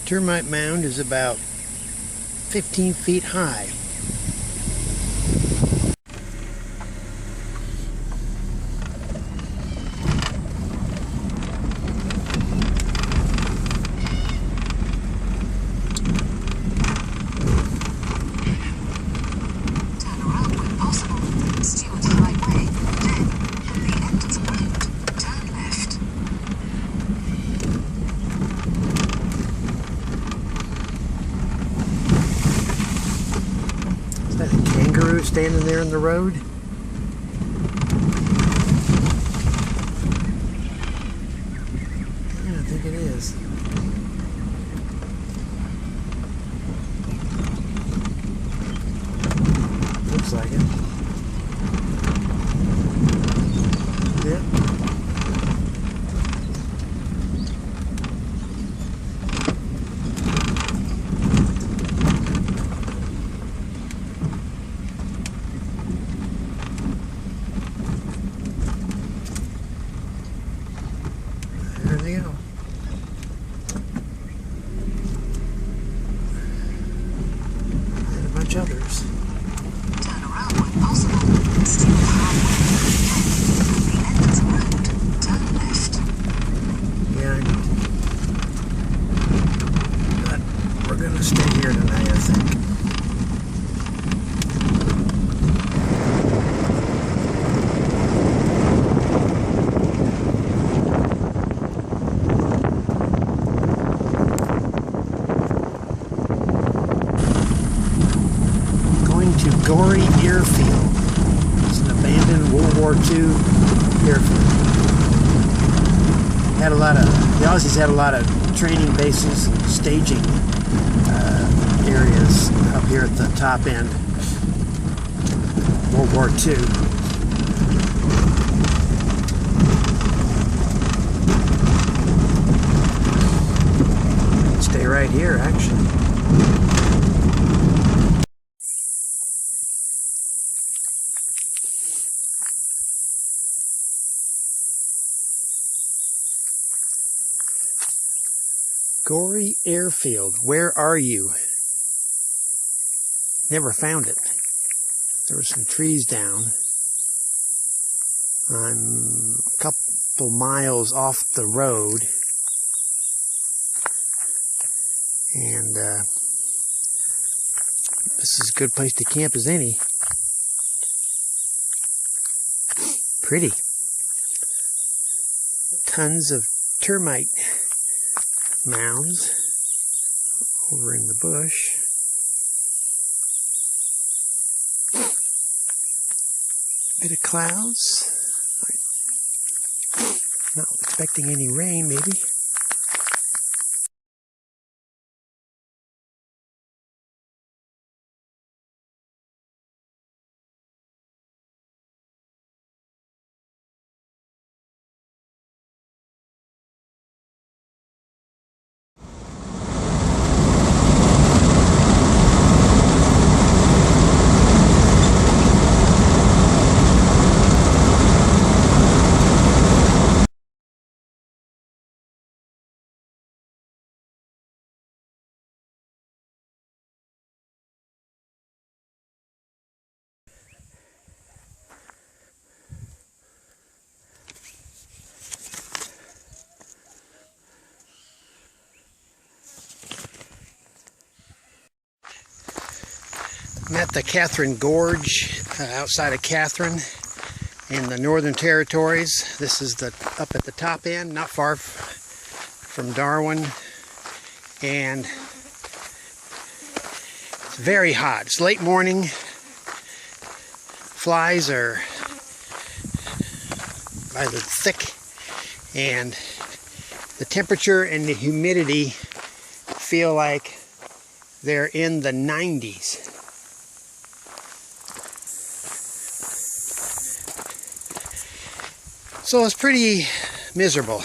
termite mound is about 15 feet high. Turn around when possible. Stuart Highway. Then, at the end of the road, turn left. Is that a kangaroo standing there in the road? Yeah, I think it is. Looks like it. Yeah. There they go. And a bunch of others. Turn around when possible. Stuart Highway. Then, at the end of the road, turn left. Yeah, but we're gonna stay here tonight, I think. Going to Gorey airfield. It's an abandoned World War II airfield. The Aussies had a lot of training bases and staging areas up here at the top end. World War II. Stay right here, actually. Gorey Airfield, where are you? Never found it. There were some trees down. I'm a couple miles off the road. And this is as good a place to camp as any. Pretty. Tons of termite mounds over in the bush. Bit of clouds. Not expecting any rain, maybe. I'm at the Katherine Gorge outside of Katherine in the Northern Territories. This is up at the top end, not far from Darwin, and it's very hot. It's late morning. Flies are rather thick, and the temperature and the humidity feel like they're in the 90s. So it's pretty miserable.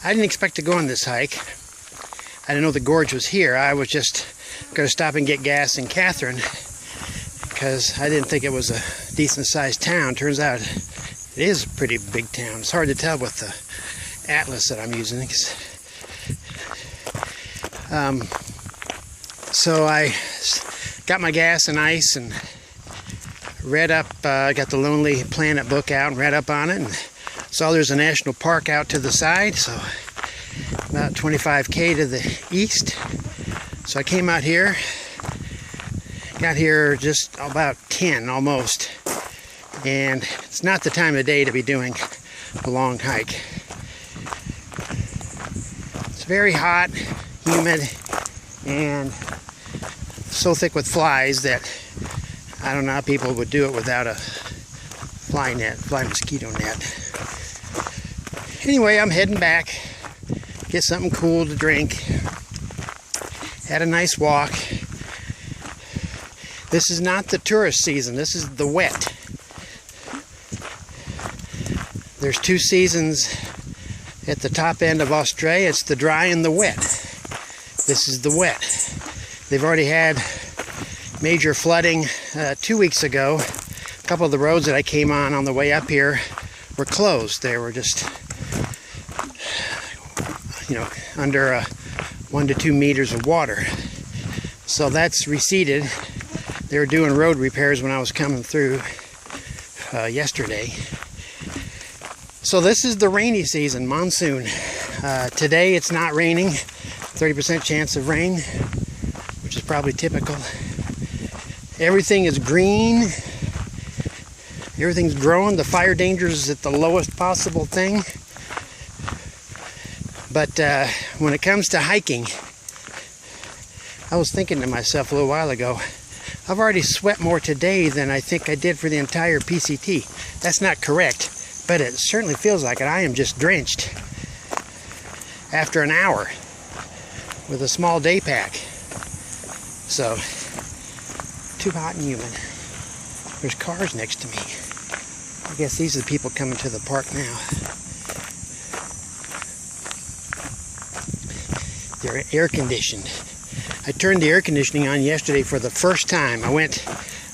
I didn't expect to go on this hike. I didn't know the gorge was here. I was just going to stop and get gas in Katherine because I didn't think it was a decent sized town. Turns out it is a pretty big town. It's hard to tell with the atlas that I'm using. So I got my gas and ice and read up, got the Lonely Planet book out and read up on it, and saw there's a national park out to the side, so about 25k to the east. So I came out here, got here just about 10 almost, and it's not the time of day to be doing a long hike. It's very hot, humid, and so thick with flies that I don't know how people would do it without a fly mosquito net. Anyway, I'm heading back, get something cool to drink. Had a nice walk. This is not the tourist season, this is the wet. There's two seasons at the top end of Australia. It's the dry and the wet. This is the wet. They've already had major flooding 2 weeks ago. A couple of the roads that I came on the way up here were closed. They were just, under 1 to 2 meters of water. So that's receded. They were doing road repairs when I was coming through yesterday. So this is the rainy season, monsoon. Today it's not raining, 30% chance of rain, which is probably typical. Everything is green. Everything's growing. The fire danger is at the lowest possible thing. But when it comes to hiking, I was thinking to myself a little while ago, I've already sweat more today than I think I did for the entire PCT. That's not correct, but it certainly feels like it. I am just drenched after an hour with a small day pack. So, too hot and humid. There's cars next to me. I guess these are the people coming to the park now. They're air conditioned. I turned the air conditioning on yesterday for the first time. I went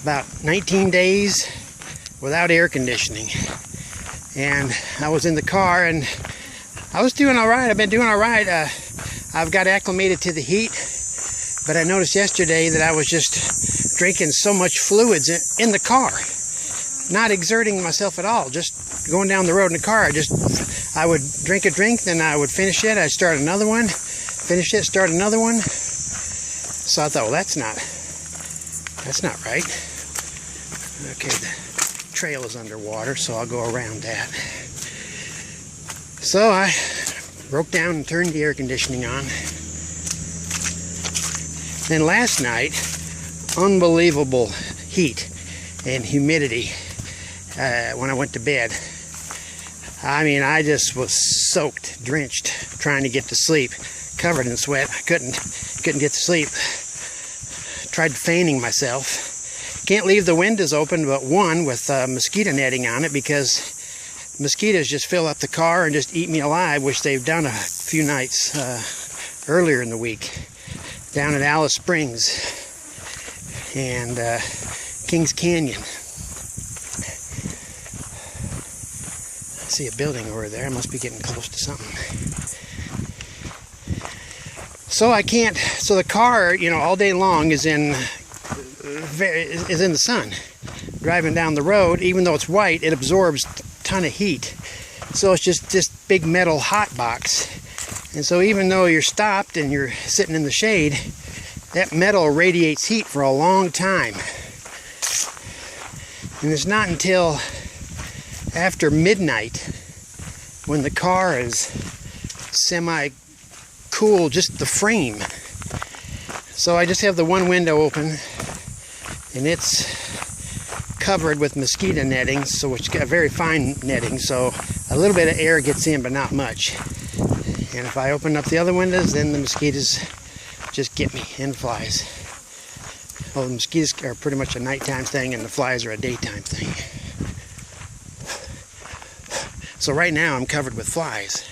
about 19 days without air conditioning. And I was in the car and I was doing all right. I've been doing all right. I've got acclimated to the heat. But I noticed yesterday that I was just drinking so much fluids in the car. Not exerting myself at all. Just going down the road in the car. I would drink a drink, then I would finish it. I'd start another one. Finish it, start another one. So I thought, well, that's not right. Okay, the trail is underwater, so I'll go around that. So I broke down and turned the air conditioning on. Then last night, unbelievable heat and humidity when I went to bed. I mean, I just was soaked, drenched, trying to get to sleep, covered in sweat. I couldn't get to sleep. Tried feigning myself. Can't leave the windows open but one with mosquito netting on it because mosquitoes just fill up the car and just eat me alive, which they've done a few nights earlier in the week down at Alice Springs and Kings Canyon. I see a building over there. I must be getting close to something. So so the car, all day long is in the sun. Driving down the road, even though it's white, it absorbs a ton of heat. So it's just this big metal hot box. And so even though you're stopped and you're sitting in the shade, that metal radiates heat for a long time. And it's not until after midnight when the car is semi-cool, just the frame. So I just have the one window open and it's covered with mosquito netting, so it's got very fine netting, so a little bit of air gets in but not much. And if I open up the other windows, then the mosquitoes just get me, and flies. Well, the mosquitoes are pretty much a nighttime thing and the flies are a daytime thing. So right now I'm covered with flies.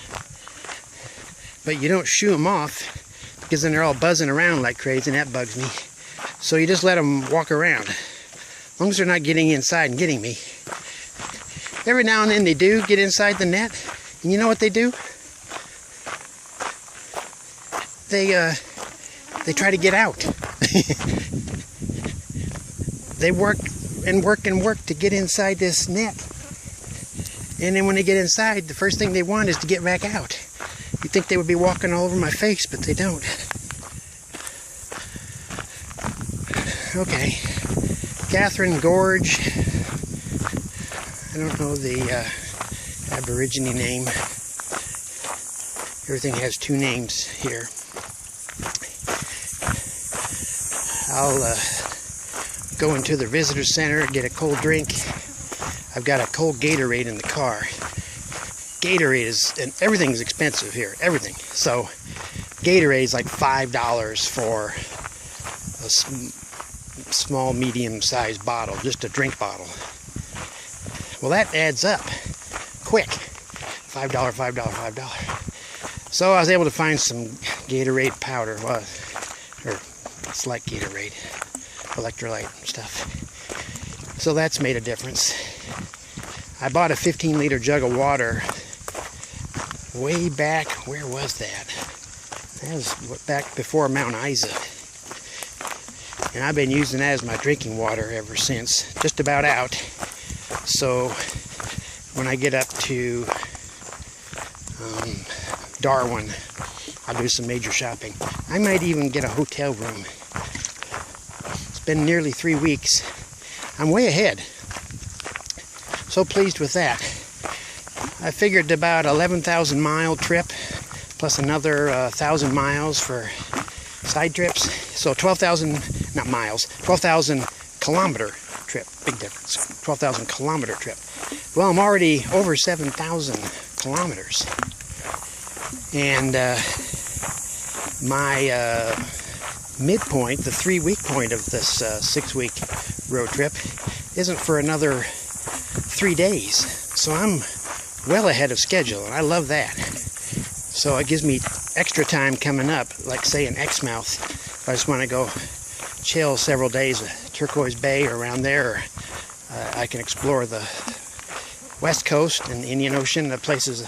But you don't shoo them off because then they're all buzzing around like crazy and that bugs me. So you just let them walk around. As long as they're not getting inside and getting me. Every now and then they do get inside the net. And you know what they do? They they try to get out. They work and work and work to get inside this net. And then when they get inside, the first thing they want is to get back out. You'd think they would be walking all over my face, but they don't. Okay. Katherine Gorge. I don't know the Aborigine name. Everything has two names here. I'll go into the visitor center, get a cold drink. I've got a cold Gatorade in the car. Gatorade is, and everything's expensive here, everything. So Gatorade is like $5 for a small, medium-sized bottle, just a drink bottle. Well, that adds up quick. $5, $5, $5. So I was able to find some Gatorade powder, or it's like Gatorade, electrolyte stuff. So that's made a difference. I bought a 15-liter jug of water way back. Where was that? That was back before Mount Isa. And I've been using that as my drinking water ever since. Just about out. So when I get up to Darwin, I'll do some major shopping. I might even get a hotel room. It's been nearly 3 weeks. I'm way ahead. So pleased with that. I figured about 11,000 mile trip plus another 1,000 miles for side trips. So 12,000, not miles, 12,000 kilometer trip. Big difference. 12,000 kilometer trip. Well, I'm already over 7,000 kilometers. And my midpoint, the 3-week point of this 6-week road trip, isn't for another 3 days. So I'm well ahead of schedule, and I love that. So it gives me extra time coming up, like say in Exmouth. If I just want to go chill several days at Turquoise Bay or around there, I can explore the West Coast and the Indian Ocean, the places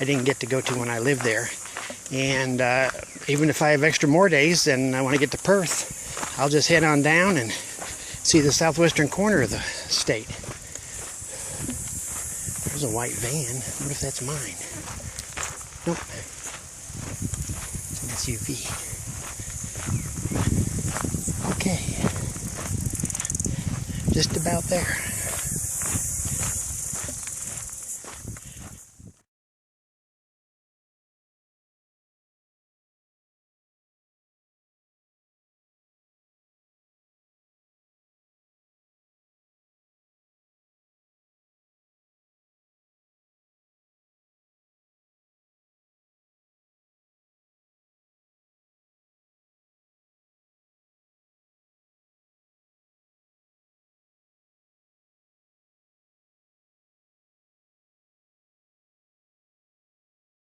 I didn't get to go to when I lived there. And even if I have extra more days and I want to get to Perth, I'll just head on down and see the southwestern corner of the state. There's a white van. What if that's mine? Nope. It's an SUV. Okay. Just about there.